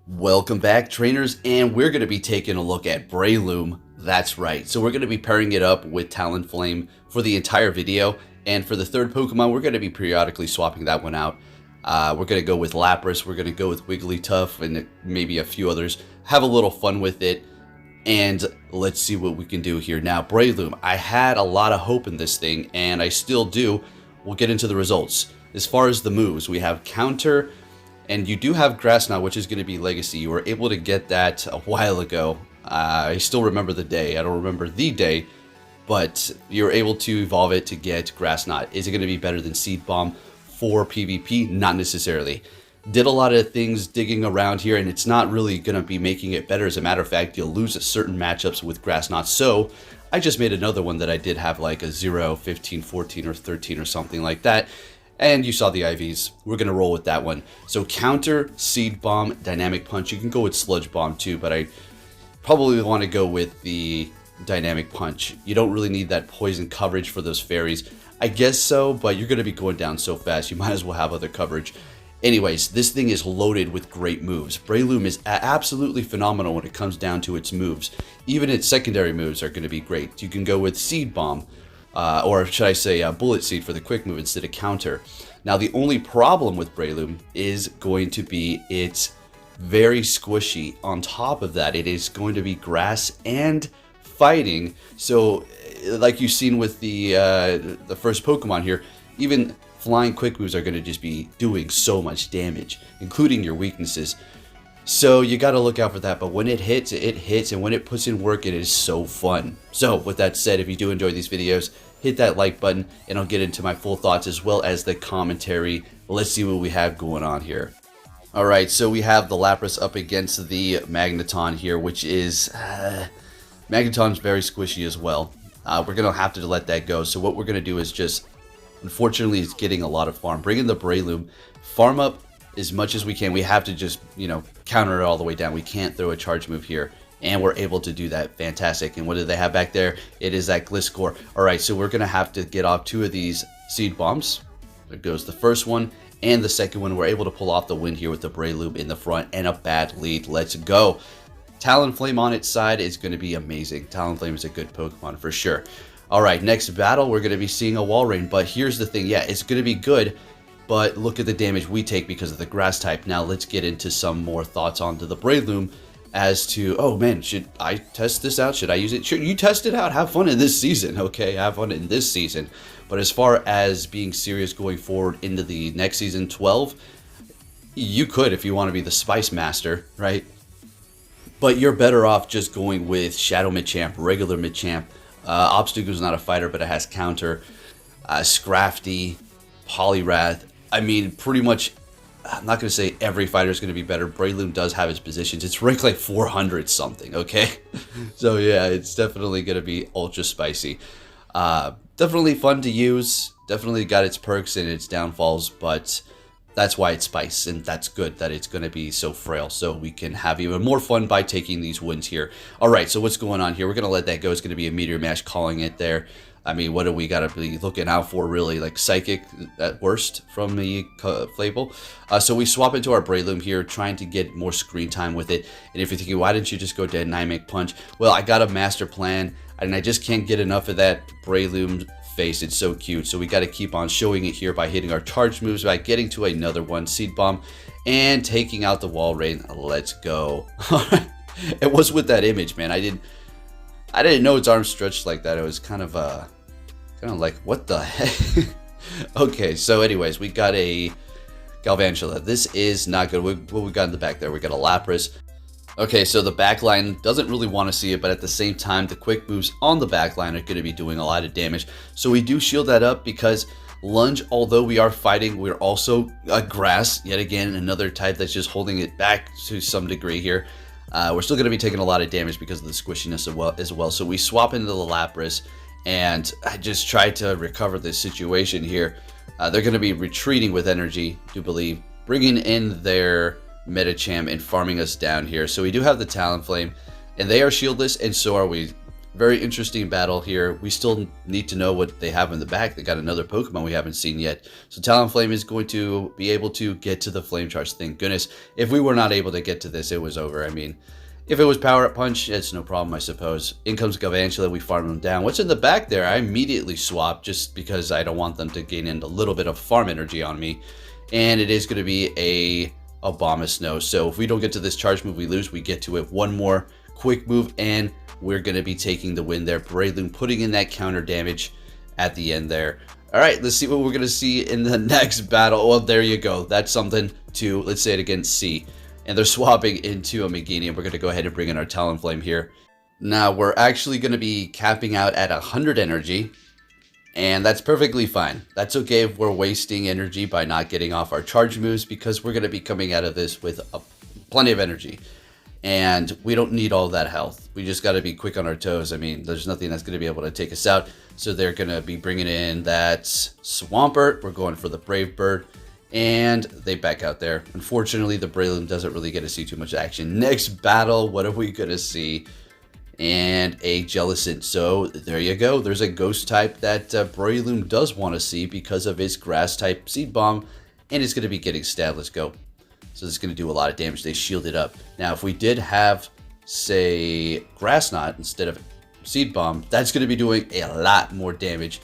Welcome back, trainers, and we're going to be taking a look at Breloom. That's right. So we're going to be pairing it up with Talonflame for the entire video, and for the third Pokemon, we're going to be periodically swapping that one out. We're going to go with Lapras, we're going to go with Wigglytuff, and maybe a few others. Have a little fun with it, and let's see what we can do here. Now, Breloom, I had a lot of hope in this thing, and I still do. We'll get into the results. As far as the moves, we have Counter, and you do have Grass Knot, which is going to be Legacy. You were able to get that a while ago. I still remember the day. I don't remember the day, but you're able to evolve it to get Grass Knot. Is it going to be better than Seed Bomb for PvP? Not necessarily. Did a lot of things digging around here, and it's not really going to be making it better. As a matter of fact, you'll lose certain matchups with Grass Knot. So I just made another one that I did have like a 0, 15, 14, or 13 or something like that. And you saw the IVs. We're going to roll with that one. So Counter, Seed Bomb, Dynamic Punch. You can go with Sludge Bomb too, but I probably want to go with the Dynamic Punch. You don't really need that poison coverage for those fairies. I guess so, but you're going to be going down so fast, you might as well have other coverage. Anyways, this thing is loaded with great moves. Breloom is absolutely phenomenal when it comes down to its moves. Even its secondary moves are going to be great. You can go with Seed Bomb. Or should I say Bullet Seed for the quick move instead of Counter. Now the only problem with Breloom is going to be it's very squishy. On top of that, it is going to be grass and fighting. So like you've seen with the first Pokemon here, even flying quick moves are going to just be doing so much damage, including your weaknesses. So you got to look out for that, but when it hits, and when it puts in work, it is so fun. So with that said, if you do enjoy these videos, hit that like button, and I'll get into my full thoughts as well as the commentary. Let's see what we have going on here. Alright, so we have the Lapras up against the Magneton here, which is... Magneton's very squishy as well. We're going to have to let that go, so what we're going to do is just... Unfortunately, it's getting a lot of farm. Bring in the Breloom, farm up as much as we can. We have to just, counter it all the way down. We can't throw a charge move here, and we're able to do that. Fantastic. And what do they have back there? It is that Gliscor. All right, so we're going to have to get off 2 of these Seed Bombs. There goes the first one, and the second one. We're able to pull off the win here with the Breloom in the front, and a bad lead. Let's go. Talonflame on its side is going to be amazing. Talonflame is a good Pokemon for sure. All right, next battle, we're going to be seeing a Walrein, but here's the thing. Yeah, it's going to be good, but look at the damage we take because of the grass type. Now let's get into some more thoughts onto the Breloom as to, oh man, should I test this out? Should I use it? Sure, you test it out. Have fun in this season, okay? Have fun in this season. But as far as being serious going forward into the next season, 12, you could if you want to be the Spice Master, right? But you're better off just going with Shadow Machamp, regular Machamp. Obstago's not a fighter, but it has Counter. Scrafty, Poliwrath. I mean, pretty much, I'm not going to say every fighter is going to be better. Breloom does have its positions. It's ranked like 400 something, okay? So yeah, it's definitely going to be ultra spicy. Definitely fun to use. Definitely got its perks and its downfalls, but that's why it's spice, and that's good that it's going to be so frail, so we can have even more fun by taking these wins here. All right, so what's going on here? We're going to let that go. It's going to be a Meteor Mash, calling it there. I mean, what do we got to be looking out for, really? Like Psychic at worst from the Fable. So we swap into our Breloom here, trying to get more screen time with it. And if you're thinking, why didn't you just go Dynamic Punch? Well, I got a master plan, and I just can't get enough of that Breloom face. It's so cute. So we got to keep on showing it here by hitting our charge moves, by getting to another one, Seed Bomb, and taking out the Walrein. Let's go. It was with that image, man. I didn't know its arms stretched like that. It was kind of like, what the heck? Okay, so anyways, we got a Galvantula. This is not good. What we got in the back there? We got a Lapras. Okay, so the back line doesn't really want to see it, but at the same time, the quick moves on the back line are going to be doing a lot of damage. So we do shield that up because Lunge, although we are fighting, we're also Grass. Yet again, another type that's just holding it back to some degree here. We're still going to be taking a lot of damage because of the squishiness as well. So we swap into the Lapras, and I just tried to recover this situation here. They're going to be retreating with energy, I do believe, bringing in their Medicham and farming us down here. So we do have the Talonflame, and they are shieldless, and so are we. Very interesting battle here. We still need to know what they have in the back. They got another Pokemon we haven't seen yet. So Talonflame is going to be able to get to the Flame Charge. Thank goodness. If we were not able to get to this, it was over. I mean, if it was Power Up Punch, it's no problem, I suppose. In comes Galvantula, we farm them down. What's in the back there? I immediately swap just because I don't want them to gain in a little bit of farm energy on me. And it is going to be a Abomasnow. So if we don't get to this charge move, we lose. We get to it one more quick move, and we're going to be taking the win there. Breloom putting in that counter damage at the end there. All right, let's see what we're going to see in the next battle. Well, there you go. That's something to, let's say it again, see. And they're swapping into a Meganium. We're going to go ahead and bring in our Talonflame here. Now, we're actually going to be capping out at 100 energy. And that's perfectly fine. That's okay if we're wasting energy by not getting off our charge moves, because we're going to be coming out of this with plenty of energy. And we don't need all that health. We just got to be quick on our toes. I mean, there's nothing that's going to be able to take us out. So they're going to be bringing in that Swampert. We're going for the Brave Bird. And they back out there. Unfortunately, the Breloom doesn't really get to see too much action. Next battle, what are we going to see? And a Jellicent. So there you go. There's a ghost type that Breloom does want to see because of its grass type Seed Bomb. And it's going to be getting stabbed. Let's go. So this is going to do a lot of damage. They shielded up. Now, if we did have, say, Grass Knot instead of Seed Bomb, that's going to be doing a lot more damage.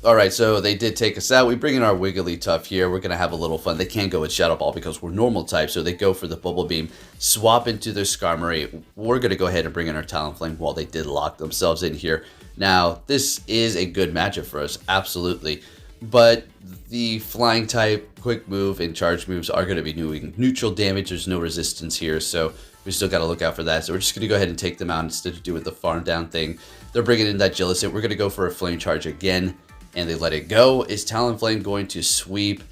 Alright, so they did take us out. We bring in our Wigglytuff here. We're going to have a little fun. They can't go with Shadow Ball because we're normal type, so they go for the Bubble Beam, swap into their Skarmory. We're going to go ahead and bring in our Talonflame while they did lock themselves in here. Now, this is a good matchup for us, absolutely. But the Flying type, Quick Move, and Charge moves are going to be doing neutral damage. There's no resistance here, so we still got to look out for that. So we're just going to go ahead and take them out instead of doing the farm down thing. They're bringing in that Jellicent. We're going to go for a Flame Charge again. And they let it go. Is Talonflame going to sweep?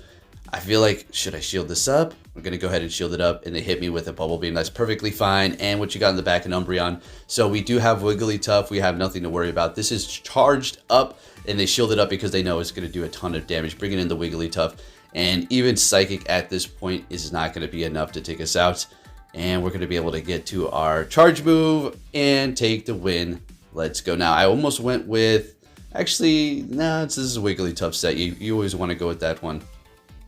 I feel like, should I shield this up? We're going to go ahead and shield it up, and they hit me with a Bubble Beam. That's perfectly fine. And what you got in the back, an Umbreon. So we do have Wigglytuff. We have nothing to worry about. This is charged up, and they shield it up because they know it's going to do a ton of damage, bringing in the Wigglytuff. And even Psychic at this point is not going to be enough to take us out. And we're going to be able to get to our charge move and take the win. Let's go. Now, I almost went with... Actually, no, this is a Wigglytuff set. You always want to go with that one.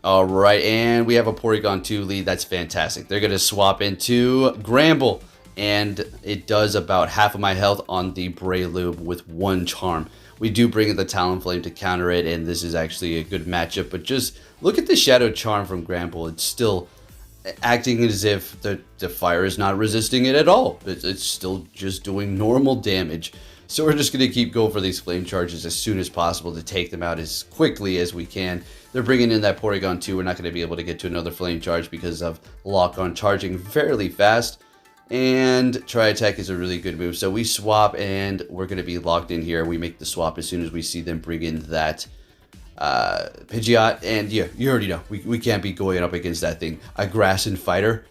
Alright, and we have a Porygon 2 lead. That's fantastic. They're going to swap into Gramble. And it does about half of my health on the Breloom with one charm. We do bring in the Talonflame to counter it, and this is actually a good matchup. But just look at the Shadow Charm from Gramble. It's still acting as if the fire is not resisting it at all. It's still just doing normal damage. So we're just going to keep going for these Flame Charges as soon as possible to take them out as quickly as we can. They're bringing in that Porygon 2. We're not going to be able to get to another Flame Charge because of Lock-On charging fairly fast. And Tri-Attack is a really good move. So we swap, and we're going to be locked in here. We make the swap as soon as we see them bring in that Pidgeot. And yeah, you already know, we can't be going up against that thing. A Grassy Fighter.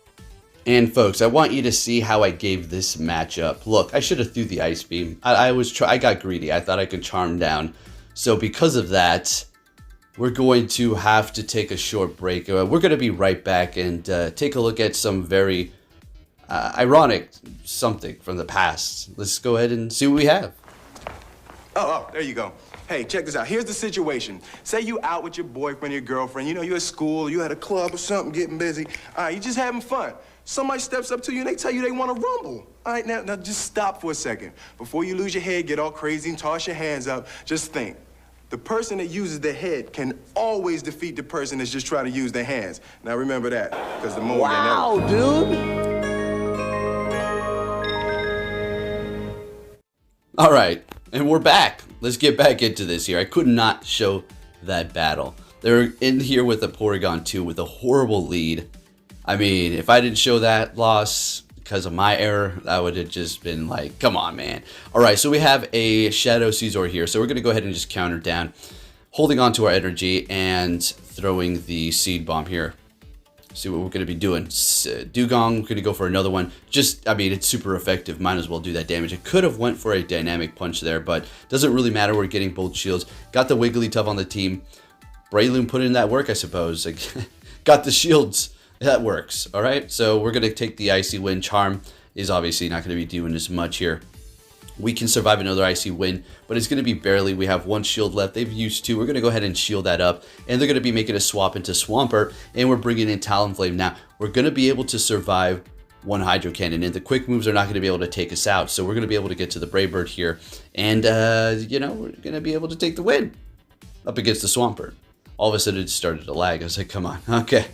And folks, I want you to see how I gave this matchup. Look, I should have threw the Ice Beam. I got greedy. I thought I could charm down. So because of that, we're going to have to take a short break. We're going to be right back and take a look at some very ironic something from the past. Let's go ahead and see what we have. Oh, there you go. Hey, check this out. Here's the situation. Say you out with your boyfriend, your girlfriend. You know, you're at school, you at a club or something, getting busy. All right, you're just having fun. Somebody steps up to you and they tell you they want to rumble. All right, now just stop for a second. Before you lose your head, get all crazy and toss your hands up, just think. The person that uses their head can always defeat the person that's just trying to use their hands. Now remember that, because the more wow, dude. All right, and we're back. Let's get back into this here. I could not show that battle. They're in here with a Porygon 2 with a horrible lead. I mean, if I didn't show that loss because of my error, that would have just been like, come on, man. All right, so we have a Shadow Scizor here. So we're going to go ahead and just counter down, holding on to our energy and throwing the Seed Bomb here. See what we're going to be doing. Dugong, we're going to go for another one. Just, I mean, it's super effective. Might as well do that damage. It could have went for a Dynamic Punch there, but doesn't really matter. We're getting both shields. Got the Wigglytuff on the team. Breloom put in that work, I suppose. Like, got the shields. That works. All right, so we're going to take the Icy Wind. Charm is obviously not going to be doing as much here. we can survive another icy wind, but it's going to be barely. We have 1 shield left. They've used 2. We're going to go ahead and shield that up, and they're going to be making a swap into Swampert, and we're bringing in Talonflame. Now, we're going to be able to survive 1 Hydro Cannon, and the quick moves are not going to be able to take us out, so we're going to be able to get to the Brave Bird here, and, you know, we're going to be able to take the win up against the Swampert. All of a sudden, it started to lag. I was like, come on, okay.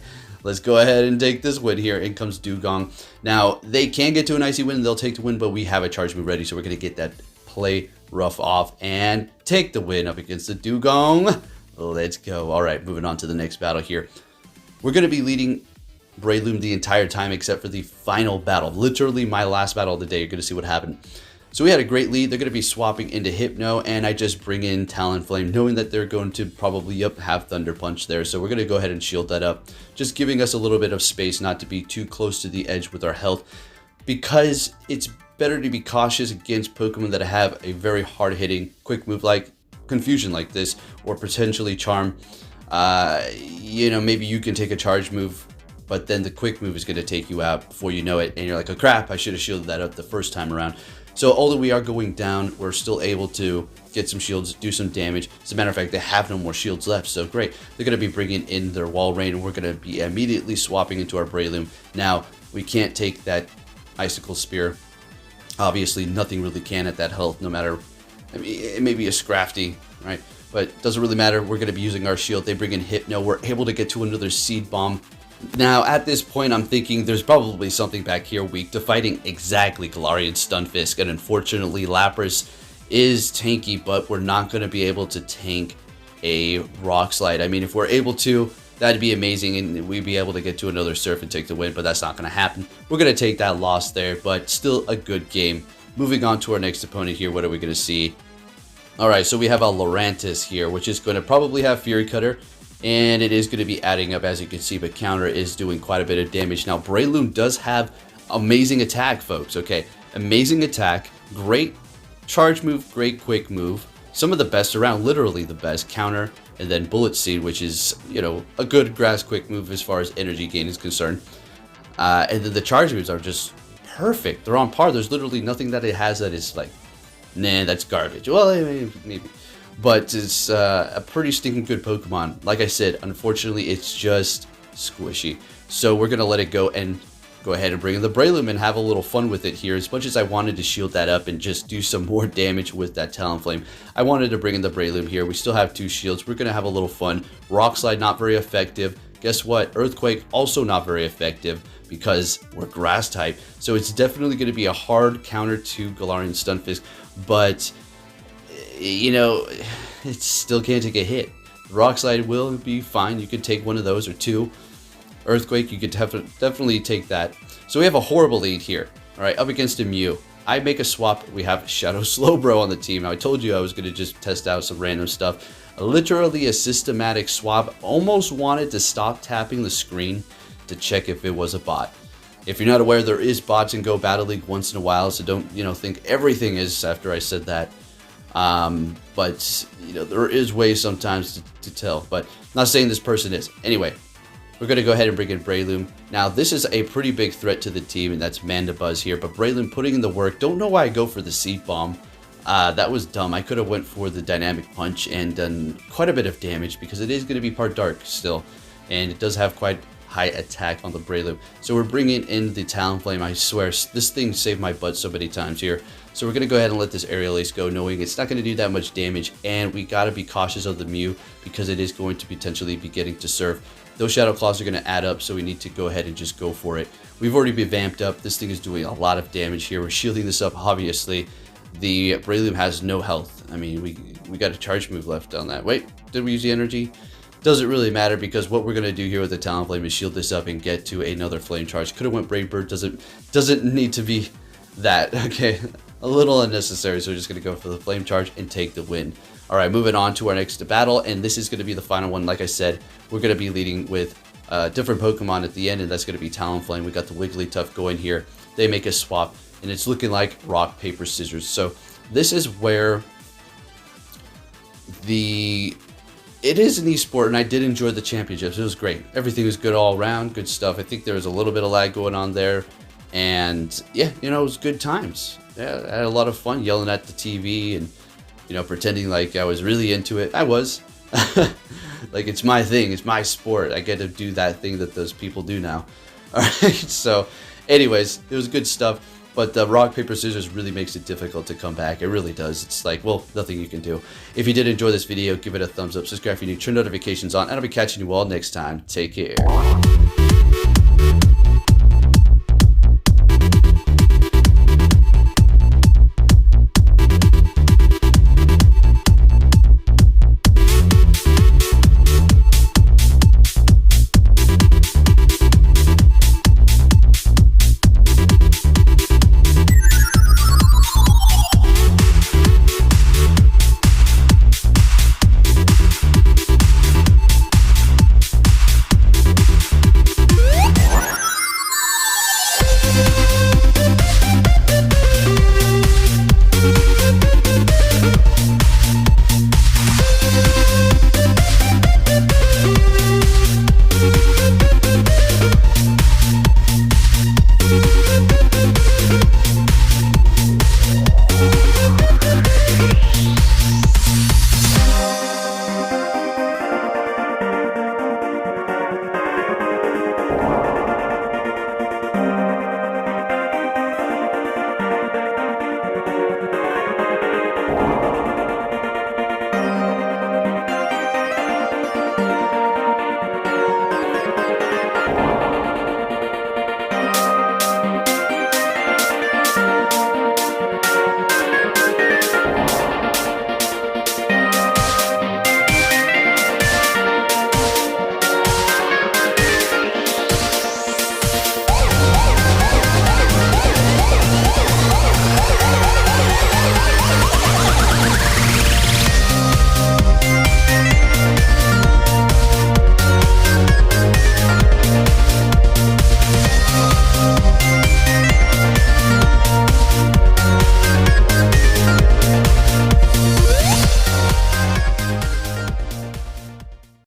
Let's go ahead and take this win here. In comes Dugong. Now, they can get to an icy win. They'll take the win, but we have a charge move ready, so we're going to get that play rough off and take the win up against the Dugong. Let's go. All right, moving on to the next battle here. We're going to be leading Breloom the entire time except for the final battle. Literally my last battle of the day. You're going to see what happened. So we had a great lead. They're going to be swapping into Hypno, and I just bring in Talonflame, knowing that they're going to probably have Thunder Punch there. So we're going to go ahead and shield that up, just giving us a little bit of space not to be too close to the edge with our health, because it's better to be cautious against Pokemon that have a very hard-hitting quick move like Confusion like this, or potentially Charm. You know, maybe you can take a charge move, but then the quick move is going to take you out before you know it, and you're like, oh crap, I should have shielded that up the first time around. So although we are going down, we're still able to get some shields, do some damage. As a matter of fact, they have no more shields left, so great. They're going to be bringing in their Wall Rain, and we're going to be immediately swapping into our Breloom. Now, we can't take that Icicle Spear. Obviously, nothing really can at that health, no matter, I mean, it may be a Scrafty, right? But it doesn't really matter. We're going to be using our shield. They bring in Hypno. We're able to get to another Seed Bomb. Now, at this point, I'm thinking there's probably something back here weak to fighting exactly Galarian Stunfisk, and unfortunately, Lapras is tanky, but we're not going to be able to tank a Rock Slide. I mean, if we're able to, that'd be amazing, and we'd be able to get to another Surf and take the win, but that's not going to happen. We're going to take that loss there, but still a good game. Moving on to our next opponent here, what are we going to see? Alright, so we have a Lurantis here, which is going to probably have Fury Cutter, and it is going to be adding up, as you can see, but counter is doing quite a bit of damage. Now, Breloom does have amazing attack, folks, okay? Amazing attack, great charge move, great quick move, some of the best around, literally the best, counter, and then Bullet Seed, which is, you know, a good grass quick move as far as energy gain is concerned. And then the charge moves are just perfect. They're on par. There's literally nothing that it has that is like, nah, that's garbage. Well, maybe. But it's a pretty stinking good Pokemon. Like I said, unfortunately, it's just squishy. So we're going to let it go and go ahead and bring in the Breloom and have a little fun with it here. As much as I wanted to shield that up and just do some more damage with that Talonflame, I wanted to bring in the Breloom here. We still have 2 shields. We're going to have a little fun. Rock Slide, not very effective. Guess what? Earthquake, also not very effective because we're Grass type. So it's definitely going to be a hard counter to Galarian Stunfisk. But you know, it still can't take a hit. Rock Slide will be fine. You could take one of those or 2. Earthquake, you could definitely take that. So we have a horrible lead here. All right, up against a Mew. I make a swap. We have Shadow Slowbro on the team. Now, I told you I was going to just test out some random stuff. Literally a systematic swap. Almost wanted to stop tapping the screen to check if it was a bot. If you're not aware, there is bots in Go Battle League once in a while, so don't, you know, think everything is after I said that. But, you know, there is ways sometimes to tell, but not saying this person is. Anyway, we're going to go ahead and bring in Breloom. Now, this is a pretty big threat to the team, and that's Mandibuzz here, but Breloom putting in the work. Don't know why I go for the Seed Bomb. That was dumb. I could have went for the Dynamic Punch and done quite a bit of damage because it is going to be part Dark still, and it does have quite high attack on the Breloom. So we're bringing in the Talonflame. I swear, this thing saved my butt so many times here. So we're going to go ahead and let this Aerial Ace go, knowing it's not going to do that much damage, and we got to be cautious of the Mew because it is going to potentially be getting to Surf. Those Shadow Claws are going to add up, so we need to go ahead and just go for it. We've already been vamped up. This thing is doing a lot of damage here. We're shielding this up, obviously. The Breloom has no health. I mean, we got a charge move left on that. Wait, did we use the energy? Doesn't really matter because what we're going to do here with the Talonflame is shield this up and get to another Flame Charge. Could have went Brave Bird. Doesn't need to be that. Okay, a little unnecessary. So we're just going to go for the Flame Charge and take the win. All right, moving on to our next battle, and this is going to be the final one. Like I said, we're going to be leading with different Pokemon at the end, and that's going to be Talonflame. We got the Wigglytuff going here. They make a swap, and it's looking like rock, paper, scissors. So this is where it is an esport, and I did enjoy the championships. It was great. Everything was good all around, good stuff. I think there was a little bit of lag going on there. And yeah, you know, it was good times. Yeah, I had a lot of fun yelling at the TV and, you know, pretending like I was really into it. I was. Like, it's my thing, it's my sport. I get to do that thing that those people do now. All right, so anyways, it was good stuff. But rock, paper, scissors really makes it difficult to come back. It really does. It's like, well, nothing you can do. If you did enjoy this video, give it a thumbs up, subscribe if you're new, turn notifications on, and I'll be catching you all next time. Take care.